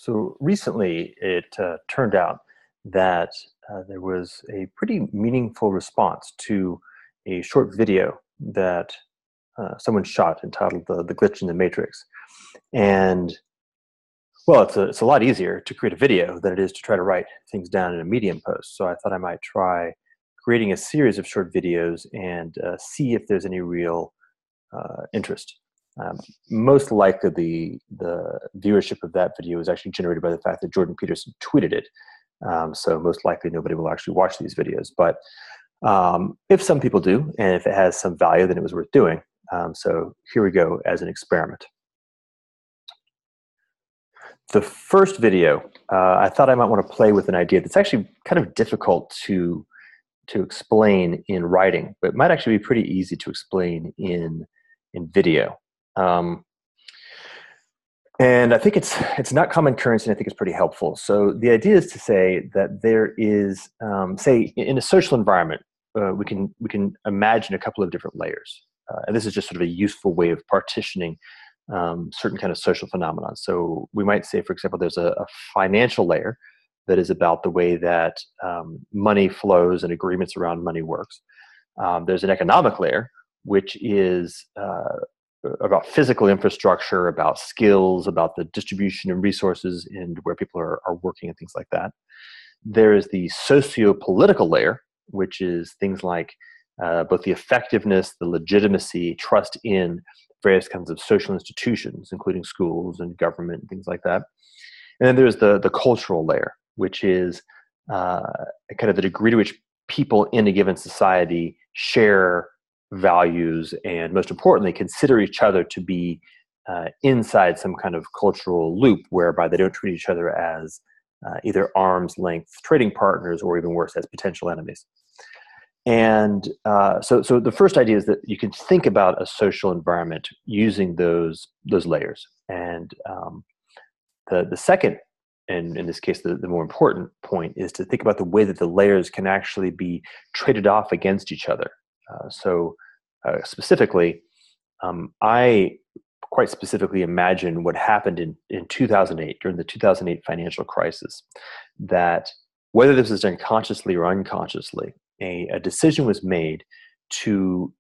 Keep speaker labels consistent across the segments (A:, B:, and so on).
A: So recently, it turned out that there was a pretty meaningful response to a short video that someone shot entitled "The Glitch in the Matrix." And well, it's a lot easier to create a video than it is to try to write things down in a Medium post. So I thought I might try creating a series of short videos and see if there's any real interest. Um, Most likely, the viewership of that video is actually generated by the fact that Jordan Peterson tweeted it. So most likely, nobody will actually watch these videos. But if some people do, and if it has some value, then it was worth doing. So here we go as an experiment. The first video, I thought I might want to play with an idea that's actually kind of difficult to explain in writing, but it might actually be pretty easy to explain in video. And I think it's not common currency, and I think it's pretty helpful. So the idea is to say that there is, say, in a social environment, we can imagine a couple of different layers, and this is just sort of a useful way of partitioning certain kind of social phenomena. So we might say, for example, there's a financial layer that is about the way that money flows and agreements around money works. There's an economic layer, which is about physical infrastructure, about skills, about the distribution of resources and where people are working and things like that. There is the socio-political layer, which is things like both the effectiveness, the legitimacy, trust in various kinds of social institutions, including schools and government and things like that. And then there's the cultural layer, which is kind of the degree to which people in a given society share values and, most importantly, consider each other to be inside some kind of cultural loop whereby they don't treat each other as either arm's length trading partners or even worse, as potential enemies. And so the first idea is that you can think about a social environment using those layers. And the second, and in this case, the more important point, is to think about the way that the layers can actually be traded off against each other. Specifically, I quite specifically imagine what happened in 2008, during the 2008 financial crisis, that whether this was done consciously or unconsciously, a decision was made to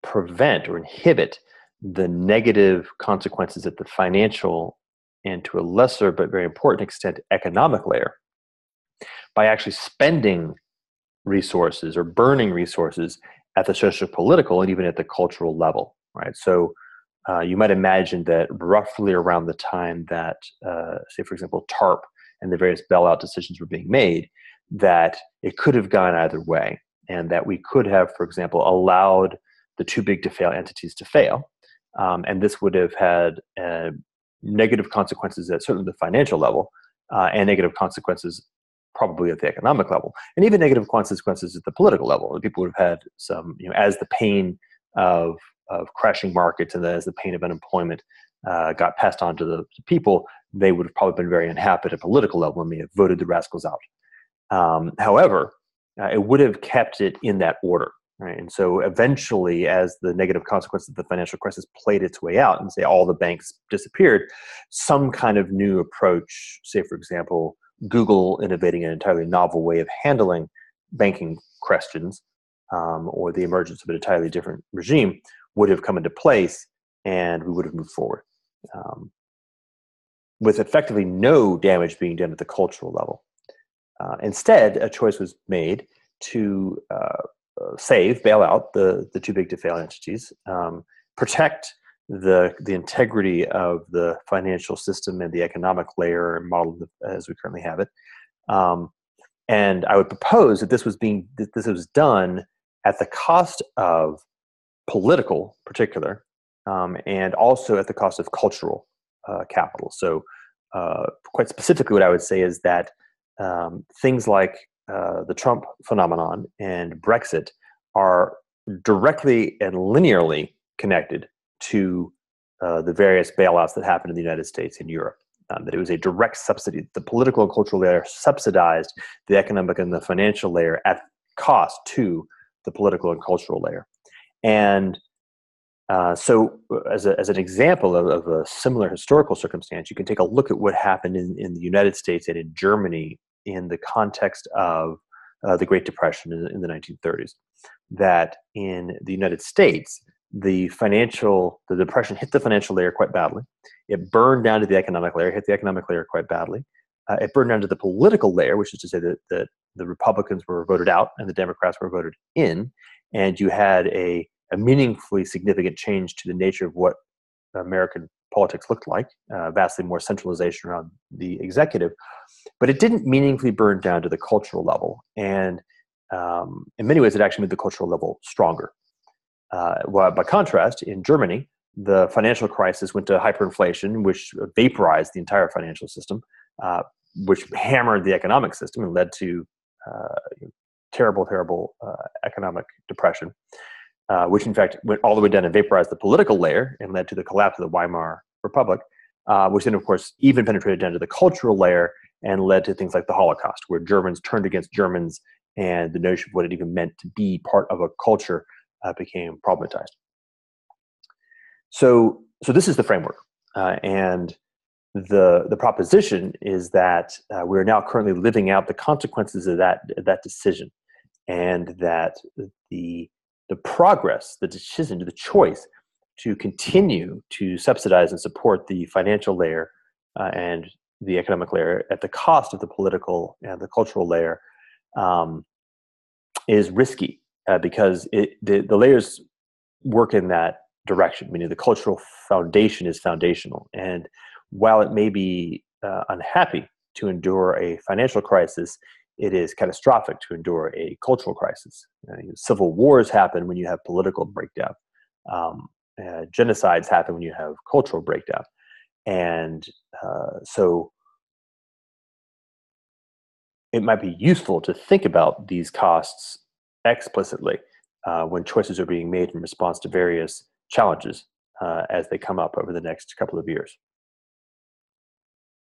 A: prevent or inhibit the negative consequences at the financial and, to a lesser but very important extent, economic layer by actually spending resources or burning resources at the socio-political and even at the cultural level, right? So you might imagine that roughly around the time that, say, for example, TARP and the various bailout decisions were being made, that it could have gone either way, and that we could have, for example, allowed the too big to fail entities to fail. And this would have had negative consequences at certainly the financial level, and negative consequences probably at the economic level, and even negative consequences at the political level. People would have had some, as the pain of crashing markets and as the pain of unemployment got passed on to the people, they would have probably been very unhappy at a political level and may have voted the rascals out. However, it would have kept it in that order, right? And so eventually, as the negative consequences of the financial crisis played its way out and, say, all the banks disappeared, some kind of new approach, say, for example, Google innovating an entirely novel way of handling banking questions, or the emergence of an entirely different regime, would have come into place, and we would have moved forward with effectively no damage being done at the cultural level. Instead, a choice was made to bail out the too big to fail entities, protect the integrity of the financial system and the economic layer and model as we currently have it. And I would propose that this was done at the cost of political, particular, and also at the cost of cultural capital. So, quite specifically, what I would say is that things like the Trump phenomenon and Brexit are directly and linearly connected to the various bailouts that happened in the United States and Europe. That it was a direct subsidy. The political and cultural layer subsidized the economic and the financial layer at cost to the political and cultural layer. And As an example of a similar historical circumstance, you can take a look at what happened in the United States and in Germany in the context of the Great Depression in the 1930s. That in the United States, the depression hit the financial layer quite badly. It burned down to the economic layer, hit the economic layer quite badly. It burned down to the political layer, which is to say that the Republicans were voted out and the Democrats were voted in, and you had a meaningfully significant change to the nature of what American politics looked like, vastly more centralization around the executive. But it didn't meaningfully burn down to the cultural level. And in many ways, it actually made the cultural level stronger. Well, by contrast, in Germany, the financial crisis went to hyperinflation, which vaporized the entire financial system, which hammered the economic system and led to terrible economic depression, which in fact went all the way down and vaporized the political layer and led to the collapse of the Weimar Republic, which then, of course, even penetrated down to the cultural layer and led to things like the Holocaust, where Germans turned against Germans, and the notion of what it even meant to be part of a culture became problematized. So this is the framework, and the proposition is that we're now currently living out the consequences of that decision, and that the progress, the decision, the choice to continue to subsidize and support the financial layer and the economic layer at the cost of the political and the cultural layer is risky, because the layers work in that direction, meaning the cultural foundation is foundational. And while it may be unhappy to endure a financial crisis, it is catastrophic to endure a cultural crisis. Civil wars happen when you have political breakdown. Genocides happen when you have cultural breakdown. And so it might be useful to think about these costs explicitly when choices are being made in response to various challenges as they come up over the next couple of years.